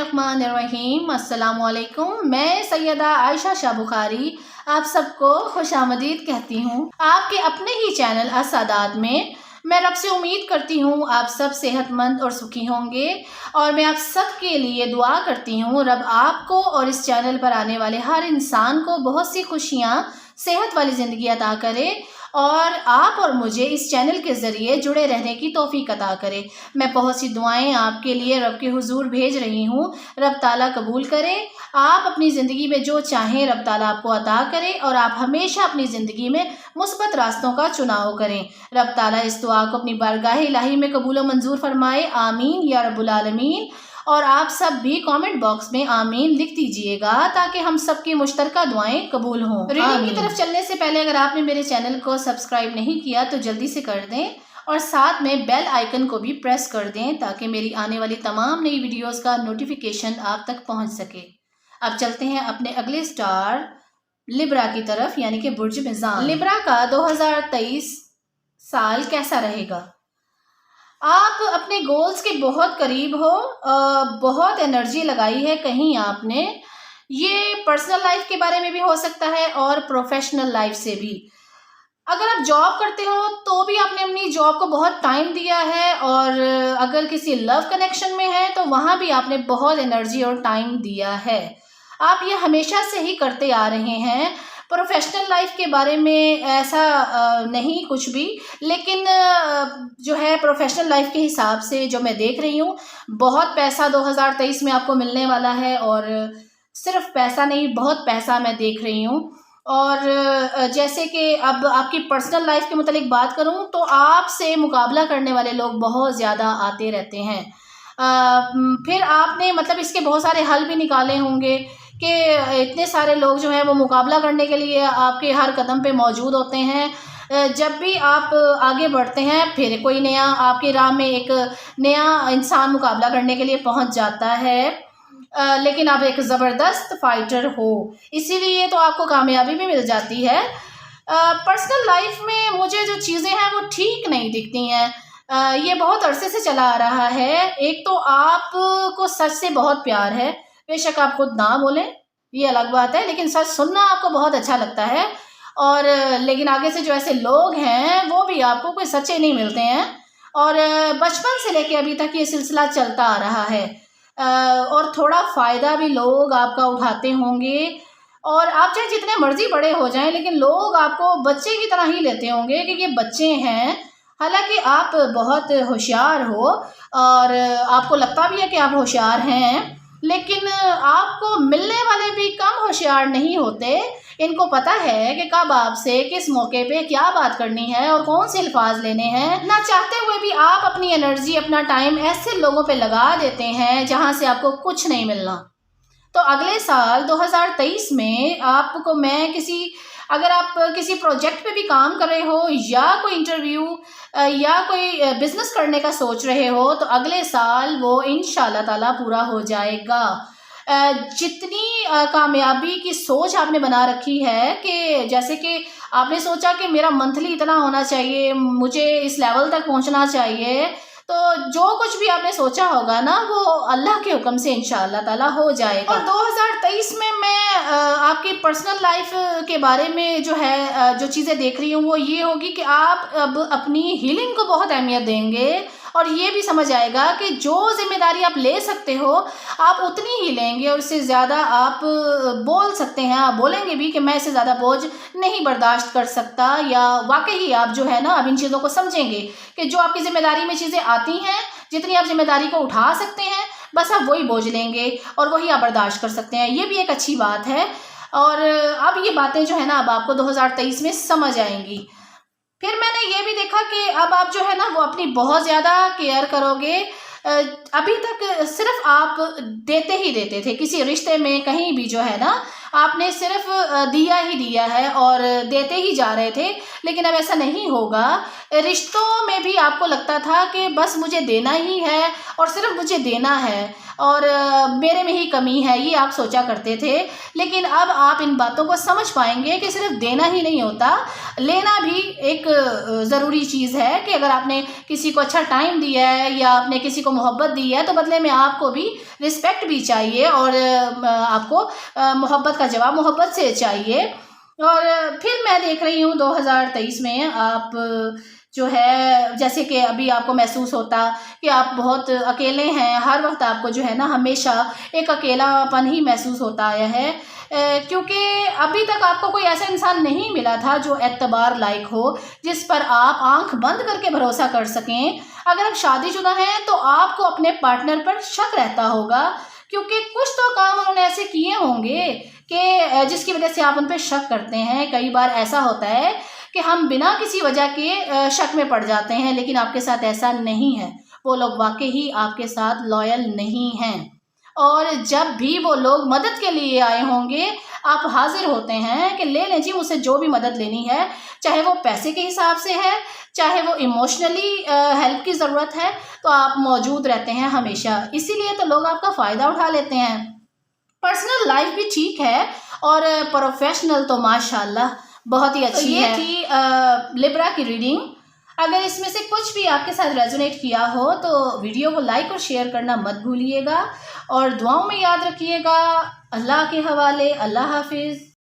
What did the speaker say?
बिस्मिल्लाहिर्रहमानिर्रहीम। अस्सलामुअलैकुम। मैं सैयदा आयशा शाह बुखारी आप सबको खुशामदीद कहती हूँ आपके अपने ही चैनल अस्सादात में। मैं रब से उम्मीद करती हूँ आप सब सेहतमंद और सुखी होंगे और मैं आप सब के लिए दुआ करती हूँ रब आपको और इस चैनल पर आने वाले हर इंसान को बहुत सी खुशियाँ सेहत वाली ज़िंदगी अता करे और आप और मुझे इस चैनल के ज़रिए जुड़े रहने की तौफीक अता करे। मैं बहुत सी दुआएं आपके लिए रब के हुजूर भेज रही हूँ, रब ताला कबूल करे। आप अपनी ज़िंदगी में जो चाहें रब ताला आपको अता करे और आप हमेशा अपनी ज़िंदगी में मुस्बत रास्तों का चुनाव करें। रब ताला इस दुआ को अपनी बारगाह इलाही में कबूल व मंजूर फरमाए, आमीन या रब्बुल आलमीन। और आप सब भी कमेंट बॉक्स में आमीन लिख दीजिएगा ताकि हम सब की मुश्तरका दुआएं कबूल हों। रीडिंग की तरफ चलने से पहले अगर आपने मेरे चैनल को सब्सक्राइब नहीं किया तो जल्दी से कर दें और साथ में बेल आइकन को भी प्रेस कर दें ताकि मेरी आने वाली तमाम नई वीडियोस का नोटिफिकेशन आप तक पहुंच सके। अब चलते हैं अपने अगले स्टार लिब्रा की तरफ, यानी कि बुर्ज मिज़ान। लिब्रा का 2023 साल कैसा रहेगा? आप अपने गोल्स के बहुत करीब हो, बहुत एनर्जी लगाई है कहीं आपने। ये पर्सनल लाइफ के बारे में भी हो सकता है और प्रोफेशनल लाइफ से भी। अगर आप जॉब करते हो तो भी आपने अपनी जॉब को बहुत टाइम दिया है और अगर किसी लव कनेक्शन में है तो वहाँ भी आपने बहुत एनर्जी और टाइम दिया है। आप ये हमेशा से ही करते आ रहे हैं। प्रोफेशनल लाइफ के बारे में ऐसा नहीं कुछ भी, लेकिन जो है प्रोफेशनल लाइफ के हिसाब से जो मैं देख रही हूँ, बहुत पैसा 2023 में आपको मिलने वाला है और सिर्फ पैसा नहीं, बहुत पैसा मैं देख रही हूँ। और जैसे कि अब आपकी पर्सनल लाइफ के मुतालिक बात करूँ तो आपसे मुकाबला करने वाले लोग बहुत ज़्यादा आते रहते हैं। फिर आपने मतलब इसके बहुत सारे हल भी निकाले होंगे कि इतने सारे लोग जो हैं वो मुकाबला करने के लिए आपके हर कदम पे मौजूद होते हैं। जब भी आप आगे बढ़ते हैं फिर कोई नया आपकी राह में एक नया इंसान मुकाबला करने के लिए पहुंच जाता है, लेकिन आप एक ज़बरदस्त फाइटर हो, इसीलिए तो आपको कामयाबी भी मिल जाती है। पर्सनल लाइफ में मुझे जो चीज़ें हैं वो ठीक नहीं दिखती हैं। ये बहुत अरसे से चला आ रहा है। एक तो आपको सच से बहुत प्यार है, बेशक आप खुद ना बोलें, ये अलग बात है, लेकिन सच सुनना आपको बहुत अच्छा लगता है। और लेकिन आगे से जो ऐसे लोग हैं वो भी आपको कोई सच्चे नहीं मिलते हैं और बचपन से लेके अभी तक ये सिलसिला चलता आ रहा है। और थोड़ा फ़ायदा भी लोग आपका उठाते होंगे और आप चाहे जितने मर्जी बड़े हो जाएं लेकिन लोग आपको बच्चे की तरह ही लेते होंगे कि ये बच्चे हैं। हालांकि आप बहुत होशियार हो और आपको लगता भी है कि आप होशियार हैं, लेकिन आपको मिलने वाले भी कम होशियार नहीं होते। इनको पता है कि कब आपसे किस मौके पे क्या बात करनी है और कौन से अल्फाज लेने हैं। ना चाहते हुए भी आप अपनी एनर्जी, अपना टाइम ऐसे लोगों पे लगा देते हैं जहां से आपको कुछ नहीं मिलना। तो अगले साल 2023 में आपको मैं अगर आप किसी प्रोजेक्ट पे भी काम कर रहे हो या कोई इंटरव्यू या कोई बिजनेस करने का सोच रहे हो तो अगले साल वो इंशाल्लाह ताला पूरा हो जाएगा। जितनी कामयाबी की सोच आपने बना रखी है कि जैसे कि आपने सोचा कि मेरा मंथली इतना होना चाहिए, मुझे इस लेवल तक पहुंचना चाहिए, तो जो कुछ भी आपने सोचा होगा ना वो अल्लाह के हुक्म से इंशाअल्लाह ताला हो जाएगा। और 2023 में मैं आपकी पर्सनल लाइफ के बारे में जो है जो चीज़ें देख रही हूँ वो ये होगी कि आप अब अपनी हीलिंग को बहुत अहमियत देंगे और ये भी समझ आएगा कि जो जिम्मेदारी आप ले सकते हो आप उतनी ही लेंगे और इससे ज़्यादा आप बोल सकते हैं, आप बोलेंगे भी कि मैं इससे ज़्यादा बोझ नहीं बर्दाश्त कर सकता, या वाकई आप जो है ना अब इन चीज़ों को समझेंगे कि जो आपकी जिम्मेदारी में चीज़ें आती हैं, जितनी आप जिम्मेदारी को उठा सकते हैं बस आप वही बोझ लेंगे और वही आप बर्दाश्त कर सकते हैं। ये भी एक अच्छी बात है और अब ये बातें जो है ना अब आपको 2023 में समझ आएंगी। फिर मैंने ये भी देखा कि अब आप जो है ना वो अपनी बहुत ज़्यादा केयर करोगे। अभी तक सिर्फ आप देते ही देते थे, किसी रिश्ते में कहीं भी जो है ना आपने सिर्फ दिया ही दिया है और देते ही जा रहे थे, लेकिन अब ऐसा नहीं होगा। रिश्तों में भी आपको लगता था कि बस मुझे देना ही है और सिर्फ मुझे देना है। और मेरे में ही कमी है, ये आप सोचा करते थे। लेकिन अब आप इन बातों को समझ पाएंगे कि सिर्फ देना ही नहीं होता, लेना भी एक ज़रूरी चीज़ है। कि अगर आपने किसी को अच्छा टाइम दिया है या आपने किसी को मोहब्बत दी है, तो बदले में आपको भी रिस्पेक्ट भी चाहिए और आपको मोहब्बत का जवाब मोहब्बत से चाहिए। और फिर मैं देख रही हूँ 2023 में आप जो है, जैसे कि अभी आपको महसूस होता कि आप बहुत अकेले हैं, हर वक्त आपको जो है ना हमेशा एक अकेलापन ही महसूस होता आया है, क्योंकि अभी तक आपको कोई ऐसा इंसान नहीं मिला था जो एतबार लायक हो, जिस पर आप आंख बंद करके भरोसा कर सकें। अगर आप शादीशुदा हैं तो आपको अपने पार्टनर पर शक रहता होगा, क्योंकि कुछ तो काम उन्होंने ऐसे किए होंगे कि जिसकी वजह से आप उन पर शक करते हैं। कई बार ऐसा होता है कि हम बिना किसी वजह के शक में पड़ जाते हैं, लेकिन आपके साथ ऐसा नहीं है। वो लोग वाकई ही आपके साथ लॉयल नहीं हैं, और जब भी वो लोग मदद के लिए आए होंगे, आप हाजिर होते हैं कि ले लें जी, मुझसे जो भी मदद लेनी है, चाहे वो पैसे के हिसाब से है, चाहे वो इमोशनली हेल्प की ज़रूरत है, तो आप मौजूद रहते हैं हमेशा। इसीलिए तो लोग आपका फ़ायदा उठा लेते हैं। पर्सनल लाइफ भी ठीक है, और प्रोफेशनल तो माशाल्लाह बहुत ही अच्छी है। ये थी लिब्रा की रीडिंग। अगर इसमें से कुछ भी आपके साथ रेजोनेट किया हो तो वीडियो को लाइक और शेयर करना मत भूलिएगा, और दुआओं में याद रखिएगा। अल्लाह के हवाले। अल्लाह हाफिज़।